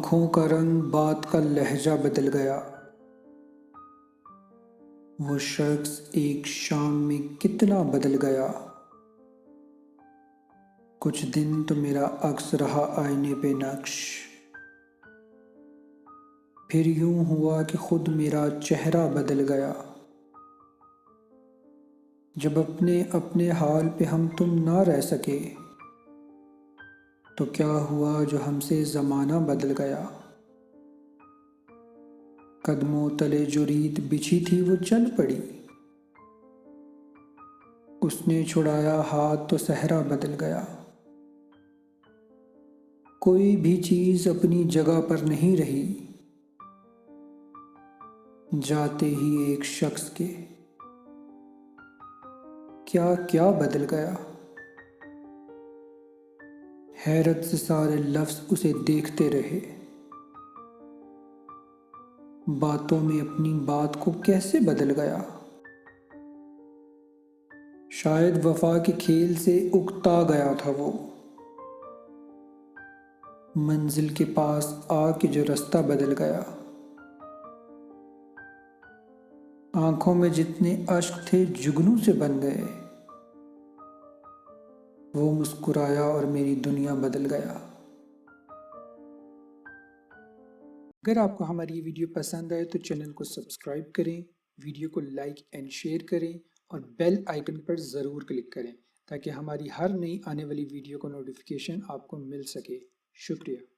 آنکھوں کا رنگ، بات کا لہجہ بدل گیا۔ وہ شخص ایک شام میں کتنا بدل گیا۔ کچھ دن تو میرا عکس رہا آئینے پہ نقش، پھر یوں ہوا کہ خود میرا چہرہ بدل گیا۔ جب اپنے اپنے حال پہ ہم تم نہ رہ سکے تو کیا ہوا جو ہم سے زمانہ بدل گیا۔ قدموں تلے جو ریت بچھی تھی وہ چل پڑی، اس نے چھڑایا ہاتھ تو صحرا بدل گیا۔ کوئی بھی چیز اپنی جگہ پر نہیں رہی، جاتے ہی ایک شخص کے کیا کیا بدل گیا۔ حیرت سے سارے لفظ اسے دیکھتے رہے، باتوں میں اپنی بات کو کیسے بدل گیا۔ شاید وفا کے کھیل سے اکتا گیا تھا وہ، منزل کے پاس آ کے جو رستہ بدل گیا۔ آنکھوں میں جتنے اشک تھے جگنوں سے بن گئے، وہ مسکرایا اور میری دنیا بدل گیا۔ اگر آپ کو ہماری یہ ویڈیو پسند آئے تو چینل کو سبسکرائب کریں، ویڈیو کو لائک اینڈ شیئر کریں اور بیل آئیکن پر ضرور کلک کریں تاکہ ہماری ہر نئی آنے والی ویڈیو کو نوٹیفیکیشن آپ کو مل سکے۔ شکریہ۔